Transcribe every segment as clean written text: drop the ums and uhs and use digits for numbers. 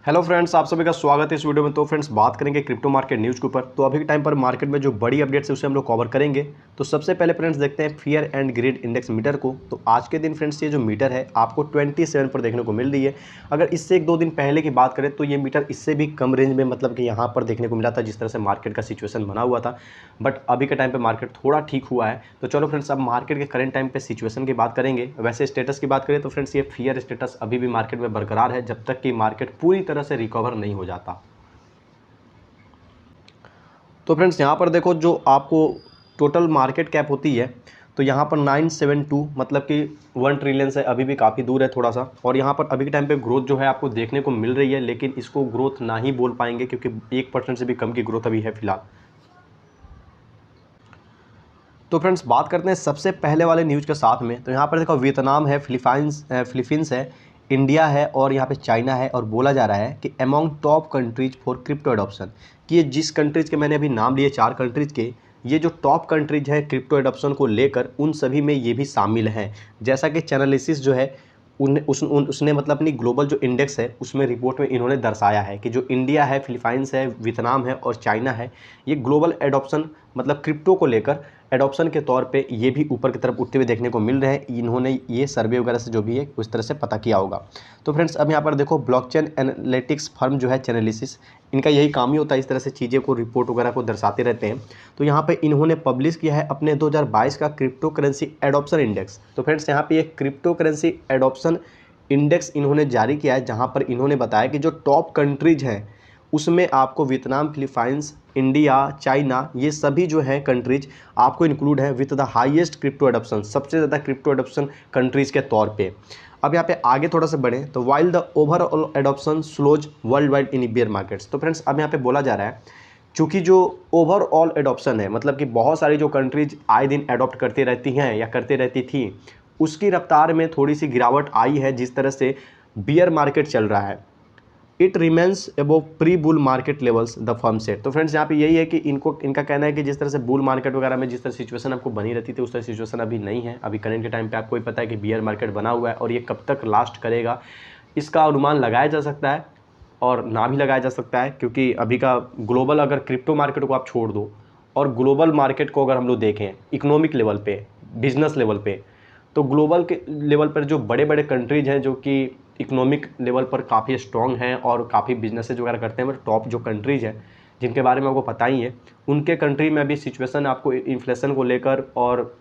Hello friends, आप सभी का स्वागत है इस वीडियो में। तो फ्रेंड्स, बात करेंगे क्रिप्टो मार्केट न्यूज़ के ऊपर। तो अभी के टाइम पर मार्केट में जो बड़ी अपडेट्स है उसे हम लोग कवर करेंगे। तो सबसे पहले फ्रेंड्स देखते हैं fear and greed index meter को। तो आज के दिन फ्रेंड्स ये जो मीटर है आपको 27 पर देखने को मिल रही है। अगर इससे एक दो दिन पहले की बात करें तो ये मीटर इससे भी कम रेंज में मतलब कि यहाँ पर देखने को मिला था, जिस तरह से मार्केट का सिचुएशन बना हुआ था। बट अभी के टाइम पर मार्केट थोड़ा ठीक हुआ है। तो चलो फ्रेंड्स, अब मार्केट के करंट टाइम पे सिचुएशन की बात करेंगे। वैसे स्टेटस की बात करें तो फ्रेंड्स ये फियर स्टेटस अभी भी मार्केट में बरकरार है, जब तक कि मार्केट पूरी तरह से रिकवर नहीं हो जाता। तो फ्रेंड्स यहाँ पर देखो, जो आपको टोटल मार्केट कैप होती है तो यहाँ पर 972 मतलब कि 1 ट्रिलियन से अभी भी काफ़ी दूर है थोड़ा सा। और यहाँ पर अभी के टाइम पे ग्रोथ जो है आपको देखने को मिल रही है, लेकिन इसको ग्रोथ ना ही बोल पाएंगे क्योंकि 1% से भी कम की ग्रोथ अभी है फिलहाल। तो फ्रेंड्स बात करते हैं सबसे पहले वाले न्यूज़ के साथ में। तो यहाँ पर देखो, वियतनाम है, फिलीपींस है, इंडिया है और यहाँ पे चाइना है। और बोला जा रहा है कि among top countries for crypto adoption, कि ये जिस कंट्रीज़ के मैंने अभी नाम लिए 4 कंट्रीज़ के, ये जो टॉप कंट्रीज है क्रिप्टो एडॉप्शन को लेकर, उन सभी में ये भी शामिल हैं। जैसा कि चैनलिसिस जो है उसने मतलब अपनी ग्लोबल जो इंडेक्स है उसमें रिपोर्ट में इन्होंने दर्शाया है कि जो इंडिया है, फिलीपाइंस है, वियतनाम है और चाइना है, ये ग्लोबल एडॉप्शन मतलब क्रिप्टो को लेकर एडॉप्शन के तौर पे ये भी ऊपर की तरफ उठते हुए देखने को मिल रहे हैं। इन्होंने ये सर्वे वगैरह से जो भी है उस तरह से पता किया होगा। तो फ्रेंड्स अब यहाँ पर देखो, ब्लॉकचेन एनालिटिक्स फर्म जो है चैनलिसिस, इनका यही काम ही होता है इस तरह से चीज़ें को, रिपोर्ट वगैरह को दर्शाते रहते हैं। तो यहाँ पे इन्होंने पब्लिश किया है अपने 2022 का क्रिप्टो करेंसी एडॉप्शन इंडेक्स। तो फ्रेंड्स यहाँ पे एक क्रिप्टो करेंसी एडॉप्शन इंडेक्स इन्होंने जारी किया है, जहाँ पर इन्होंने बताया कि जो टॉप कंट्रीज हैं उसमें आपको वियतनाम, फिलीपाइंस, इंडिया, चाइना, ये सभी जो है कंट्रीज आपको इंक्लूड है with the highest crypto adoption, सबसे ज़्यादा क्रिप्टो एडॉप्शन कंट्रीज़ के तौर पे। अब यहाँ पे आगे थोड़ा सा बढ़ें तो while the overall adoption slows world wide in bear markets. तो फ्रेंड्स अब यहाँ पे बोला जा रहा है, चूँकि जो ओवरऑल एडॉप्शन है मतलब कि बहुत सारी जो कंट्रीज आए दिन एडॉप्ट करती रहती हैं या करते रहती थी, उसकी रफ्तार में थोड़ी सी गिरावट आई है। जिस तरह से बियर मार्केट चल रहा है, इट रिमेंस एबो pre bull market levels the firm set. तो फ्रेंड्स यहाँ पे यही है कि इनका कहना है कि जिस तरह से बुल मार्केट वगैरह में जिस तरह सिचुएशन आपको बनी रहती थी, उस तरह सिचुएशन अभी नहीं है। अभी करंट के टाइम पे आपको ही पता है कि बियर मार्केट बना हुआ है और ये कब तक लास्ट करेगा इसका अनुमान लगाया जा सकता है और ना भी लगाया जा सकता है, क्योंकि अभी का ग्लोबल अगर क्रिप्टो मार्केट को आप छोड़ दो और ग्लोबल मार्केट को अगर हम लोग देखें इकोनॉमिक लेवल पे, बिजनेस लेवल पे, तो ग्लोबल के लेवल पर जो बड़े बड़े कंट्रीज हैं जो कि इकोनॉमिक लेवल पर काफ़ी स्ट्रॉन्ग हैं और काफ़ी बिजनेसेज वगैरह करते हैं, बट टॉप जो कंट्रीज हैं जिनके बारे में आपको पता ही है, उनके कंट्री में अभी सिचुएशन आपको इन्फ्लेशन को लेकर और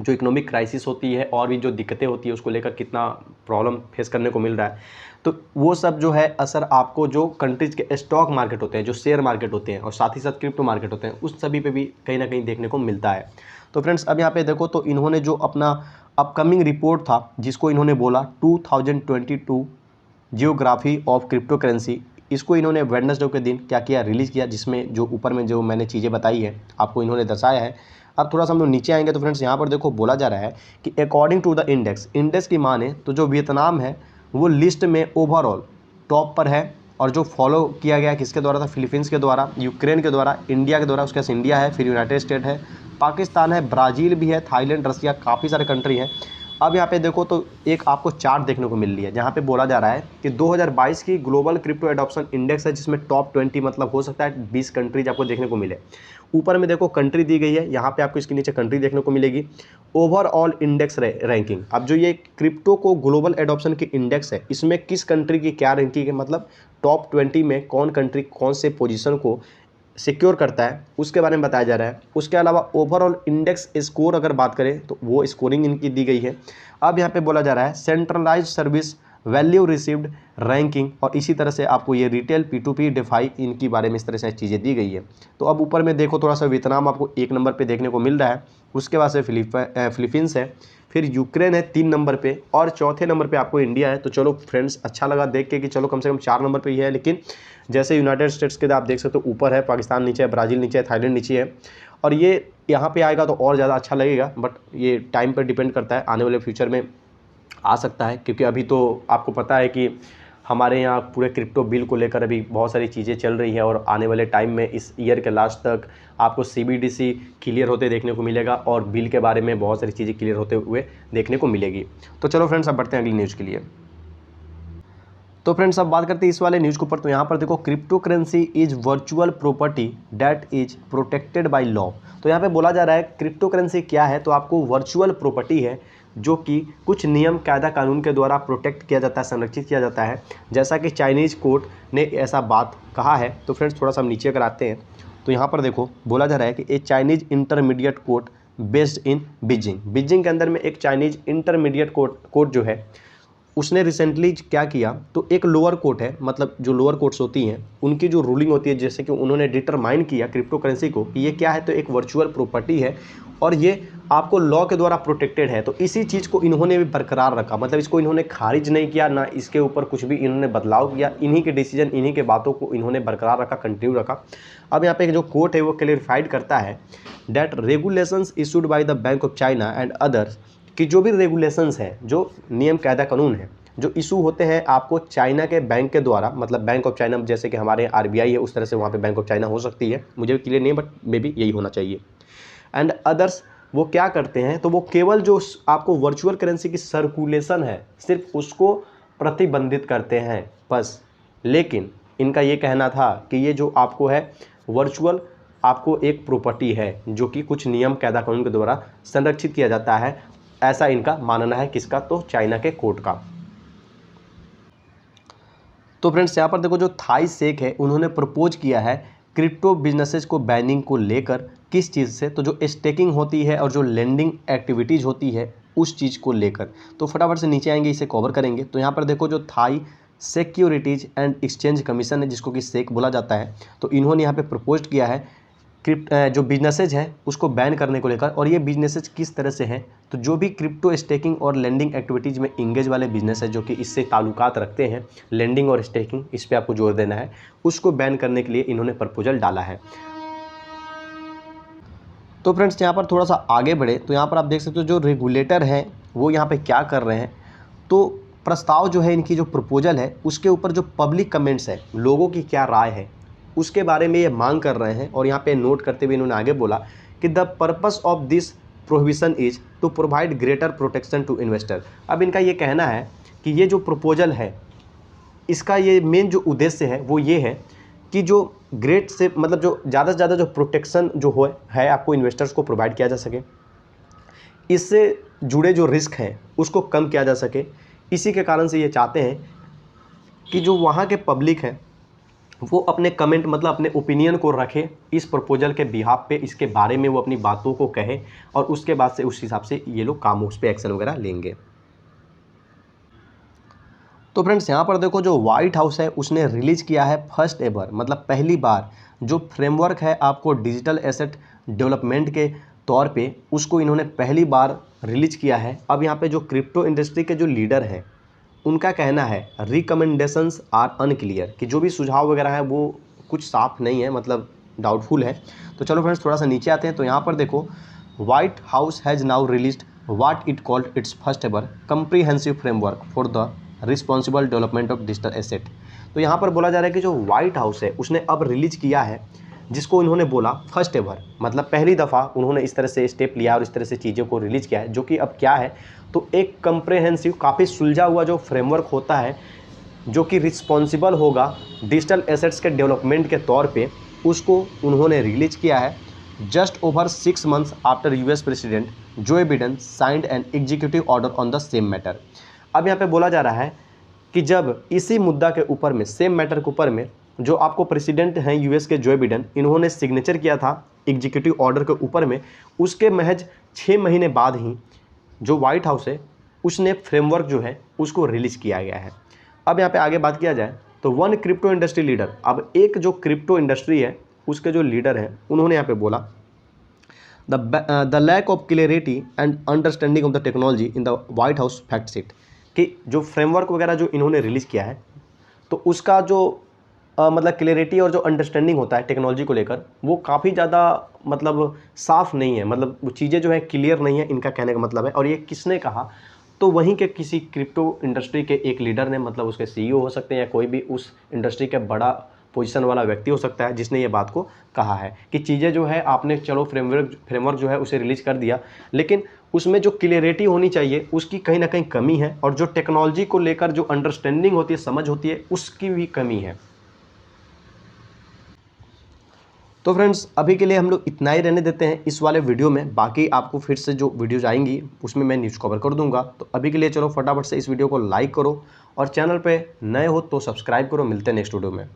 जो इकोनॉमिक क्राइसिस होती है और भी जो दिक्कतें होती है उसको लेकर कितना प्रॉब्लम फेस करने को मिल रहा है। तो वो सब जो है असर आपको जो कंट्रीज के स्टॉक मार्केट होते हैं, जो शेयर मार्केट होते हैं और साथ ही साथ क्रिप्टो मार्केट होते हैं, उस सभी पे भी कहीं ना कहीं देखने को मिलता है। तो फ्रेंड्स अब यहाँ पे देखो, तो इन्होंने जो अपना अपकमिंग रिपोर्ट था जिसको इन्होंने बोला 2022 जियोग्राफी ऑफ क्रिप्टो करेंसी, इसको इन्होंने वेडनेसडे के दिन क्या किया, रिलीज़ किया, जिसमें जो ऊपर में जो मैंने चीज़ें बताई है आपको इन्होंने दर्शाया है। अब थोड़ा सा हम लोग नीचे आएंगे तो फ्रेंड्स यहाँ पर देखो बोला जा रहा है कि अकॉर्डिंग टू द इंडेक्स की माने तो जो वियतनाम है वो लिस्ट में ओवरऑल टॉप पर है। और जो फॉलो किया गया किसके द्वारा था, फिलीपींस के द्वारा, यूक्रेन के द्वारा, इंडिया के द्वारा, उसके पास इंडिया है, फिर यूनाइटेड स्टेट है, पाकिस्तान है, ब्राज़ील भी है, थाईलैंड, रसिया, काफ़ी सारे कंट्री हैं। अब यहाँ पे देखो तो एक आपको चार्ट देखने को मिल रही है जहाँ पे बोला जा रहा है कि 2022 की ग्लोबल क्रिप्टो एडॉप्शन इंडेक्स है, जिसमें टॉप 20 मतलब हो सकता है 20 कंट्रीज आपको देखने को मिले। ऊपर में देखो कंट्री दी गई है, यहाँ पे आपको इसके नीचे कंट्री देखने को मिलेगी। ओवरऑल इंडेक्स रैंकिंग, अब जो ये क्रिप्टो को ग्लोबल एडॉप्शन की इंडेक्स है, इसमें किस कंट्री की क्या रैंकिंग है, मतलब टॉप 20 में कौन कंट्री कौन से पोजीशन को सिक्योर करता है, उसके बारे में बताया जा रहा है। उसके अलावा ओवरऑल इंडेक्स स्कोर अगर बात करें तो वो स्कोरिंग इनकी दी गई है। अब यहाँ पे बोला जा रहा है centralised service value received ranking, और इसी तरह से आपको ये रिटेल P2P डिफाई इनकी बारे में इस तरह से चीज़ें दी गई है। तो अब ऊपर में देखो थोड़ा सा वियतनाम आपको 1 नंबर पे देखने को मिल रहा है, उसके बाद से फिलीपींस है, फिर यूक्रेन है 3 नंबर पे और चौथे नंबर पे आपको इंडिया है। तो चलो फ्रेंड्स अच्छा लगा देख के कि चलो कम से कम 4 नंबर पे ही है, लेकिन जैसे यूनाइटेड स्टेट्स के आप देख सकते हो ऊपर है, पाकिस्तान नीचे है, ब्राज़ील नीचे है, थाईलैंड नीचे है, और ये यहाँ पे आएगा तो और ज़्यादा अच्छा लगेगा। बट ये टाइम पर डिपेंड करता है, आने वाले फ्यूचर में आ सकता है, क्योंकि अभी तो आपको पता है कि हमारे यहाँ पूरे क्रिप्टो बिल को लेकर अभी बहुत सारी चीज़ें चल रही है और आने वाले टाइम में इस ईयर के लास्ट तक आपको CBDC क्लियर होते देखने को मिलेगा और बिल के बारे में बहुत सारी चीज़ें क्लियर होते हुए देखने को मिलेगी। तो चलो फ्रेंड्स अब बढ़ते हैं अगली न्यूज़ के लिए। तो फ्रेंड्स अब बात करते हैं इस वाले न्यूज़ के ऊपर। तो यहाँ पर देखो, crypto currency is virtual property that is protected by law. तो यहाँ पे बोला जा रहा है क्रिप्टो करेंसी क्या है, तो आपको वर्चुअल प्रॉपर्टी है जो कि कुछ नियम कायदा कानून के द्वारा प्रोटेक्ट किया जाता है, संरक्षित किया जाता है, जैसा कि चाइनीज़ कोर्ट ने ऐसा बात कहा है। तो फ्रेंड्स थोड़ा सा हम नीचे अगर आते हैं तो यहाँ पर देखो बोला जा रहा है कि a Chinese intermediate court based in Beijing. Beijing के अंदर में एक चाइनीज़ इंटरमीडिएट कोर्ट जो है उसने रिसेंटली क्या किया, तो एक लोअर कोर्ट है, मतलब जो लोअर कोर्ट्स होती हैं उनकी जो रूलिंग होती है, जैसे कि उन्होंने डिटरमाइन किया क्रिप्टो करेंसी को कि ये क्या है, तो एक वर्चुअल प्रॉपर्टी है और ये आपको लॉ के द्वारा प्रोटेक्टेड है। तो इसी चीज़ को इन्होंने भी बरकरार रखा, मतलब इसको इन्होंने खारिज नहीं किया, ना इसके ऊपर कुछ भी इन्होंने बदलाव किया। इन्हीं के डिसीजन, इन्हीं के बातों को इन्होंने बरकरार रखा, कंटिन्यू रखा। अब यहाँ पे जो कोर्ट है वो क्लेरिफाइड करता है that regulations issued by the bank of China and others, कि जो भी रेगुलेशंस हैं, जो नियम कायदा कानून है जो इशू होते हैं आपको चाइना के बैंक के द्वारा, मतलब बैंक ऑफ चाइना, जैसे कि हमारे आरबीआई है उस तरह से वहाँ पे बैंक ऑफ चाइना हो सकती है, मुझे भी क्लियर नहीं है बट मे बी यही होना चाहिए। एंड अदर्स, वो क्या करते हैं, तो वो केवल जो आपको वर्चुअल करेंसी की सर्कुलेशन है सिर्फ उसको प्रतिबंधित करते हैं बस। लेकिन इनका ये कहना था कि ये जो आपको है वर्चुअल आपको एक प्रॉपर्टी है जो कि कुछ नियम कायदा कानून के द्वारा संरक्षित किया जाता है, ऐसा इनका मानना है। किसका, तो चाइना के कोर्ट का। तो फ्रेंड्स यहाँ पर देखो, जो थाई सेक है उन्होंने प्रपोज किया है क्रिप्टो बिजनेसेस को बैनिंग को लेकर। किस चीज़ से, तो जो स्टेकिंग होती है और जो लेंडिंग एक्टिविटीज़ होती है उस चीज़ को लेकर। तो फटाफट से नीचे आएंगे, इसे कवर करेंगे। तो यहाँ पर देखो, जो Thai securities and exchange commission है जिसको कि सेक बोला जाता है, तो इन्होंने यहाँ पे प्रपोज किया है जो बिजनेसेज है उसको बैन करने को लेकर। और ये बिजनेसेज किस तरह से हैं, तो जो भी क्रिप्टो स्टेकिंग और लेंडिंग एक्टिविटीज़ में इंगेज वाले बिजनेस है जो कि इससे ताल्लुकात रखते हैं, लेंडिंग और स्टेकिंग, इस पर आपको जोर देना है, उसको बैन करने के लिए इन्होंने प्रपोजल डाला है। तो फ्रेंड्स यहाँ पर थोड़ा सा आगे बढ़े तो यहाँ पर आप देख सकते हो जो रेगुलेटर हैं वो यहाँ पे क्या कर रहे हैं। तो प्रस्ताव जो है, इनकी जो प्रपोजल है उसके ऊपर जो पब्लिक कमेंट्स है, लोगों की क्या राय है, उसके बारे में ये मांग कर रहे हैं। और यहाँ पे नोट करते हुए इन्होंने आगे बोला कि the purpose of this prohibition is to provide greater protection to investor. अब इनका ये कहना है कि ये जो प्रपोजल है इसका ये मेन जो उद्देश्य है वो ये है कि जो ग्रेट से, मतलब जो ज़्यादा से ज़्यादा जो प्रोटेक्शन जो है आपको इन्वेस्टर्स को प्रोवाइड किया जा सके, इससे जुड़े जो रिस्क हैं उसको कम किया जा सके। इसी के कारण से ये चाहते हैं कि जो वहाँ के पब्लिक है वो अपने कमेंट, मतलब अपने ओपिनियन को रखे इस प्रपोजल के बिहाफ पे, इसके बारे में वो अपनी बातों को कहे और उसके बाद से उस हिसाब से ये लोग काम उस पर एक्शन वगैरह लेंगे। तो फ्रेंड्स यहाँ पर देखो, जो व्हाइट हाउस है उसने रिलीज़ किया है फर्स्ट एवर, मतलब पहली बार जो फ्रेमवर्क है आपको डिजिटल एसेट डेवलपमेंट के तौर पे, उसको इन्होंने पहली बार रिलीज किया है। अब यहाँ पे जो क्रिप्टो इंडस्ट्री के जो लीडर हैं उनका कहना है रिकमेंडेशंस आर अनक्लियर, कि जो भी सुझाव वगैरह है वो कुछ साफ नहीं है, मतलब डाउटफुल है। तो चलो फ्रेंड्स थोड़ा सा नीचे आते हैं। तो यहाँ पर देखो, white house has now released what it called its first ever comprehensive framework for the responsible development of digital asset. तो यहाँ पर बोला जा रहा है कि जो व्हाइट हाउस है उसने अब रिलीज किया है जिसको उन्होंने बोला फर्स्ट एवर, मतलब पहली दफ़ा उन्होंने इस तरह से स्टेप लिया और इस तरह से चीज़ों को रिलीज किया है, जो कि अब क्या है, तो एक कंप्रेहेंसिव, काफ़ी सुलझा हुआ जो फ्रेमवर्क होता है जो कि रिस्पॉन्सिबल होगा डिजिटल एसेट्स के डेवलपमेंट के तौर पे, उसको उन्होंने रिलीज किया है just over 6 months after US president Joe Biden signed an executive order on the same matter. अब यहाँ पे बोला जा रहा है कि जब इसी मुद्दा के ऊपर में, सेम मैटर के ऊपर में, जो आपको प्रेसिडेंट हैं यूएस के जो बिडेन, इन्होंने सिग्नेचर किया था एग्जीक्यूटिव ऑर्डर के ऊपर में, उसके महज 6 महीने बाद ही जो व्हाइट हाउस है उसने फ्रेमवर्क जो है उसको रिलीज किया गया है। अब यहाँ पे आगे बात किया जाए तो वन क्रिप्टो इंडस्ट्री लीडर, अब एक जो क्रिप्टो इंडस्ट्री है उसके जो लीडर हैं उन्होंने यहाँ पे बोला the lack of clarity and understanding of the technology in the White House fact sheet, कि जो फ्रेमवर्क वगैरह जो इन्होंने रिलीज़ किया है तो उसका जो मतलब क्लियरिटी और जो अंडरस्टैंडिंग होता है टेक्नोलॉजी को लेकर वो काफ़ी ज़्यादा मतलब साफ़ नहीं है, मतलब वो चीज़ें जो है क्लियर नहीं है, इनका कहने का मतलब है। और ये किसने कहा, तो वहीं के किसी क्रिप्टो इंडस्ट्री के एक लीडर ने, मतलब उसके सीईओ हो सकते हैं या कोई भी उस इंडस्ट्री के बड़ा पोजीशन वाला व्यक्ति हो सकता है जिसने ये बात को कहा है कि चीज़ें जो है आपने चलो फ्रेमवर्क जो है उसे रिलीज़ कर दिया, लेकिन उसमें जो क्लियरिटी होनी चाहिए उसकी कहीं ना कहीं कमी है, और जो टेक्नोलॉजी को लेकर जो अंडरस्टैंडिंग होती है, समझ होती है, उसकी भी कमी है। तो फ्रेंड्स अभी के लिए हम लोग इतना ही रहने देते हैं इस वाले वीडियो में। बाकी आपको फिर से जो वीडियोज आएंगी उसमें मैं न्यूज़ कवर कर दूंगा। तो अभी के लिए चलो फटाफट से इस वीडियो को लाइक करो और चैनल पे नए हो तो सब्सक्राइब करो। मिलते हैं नेक्स्ट वीडियो में।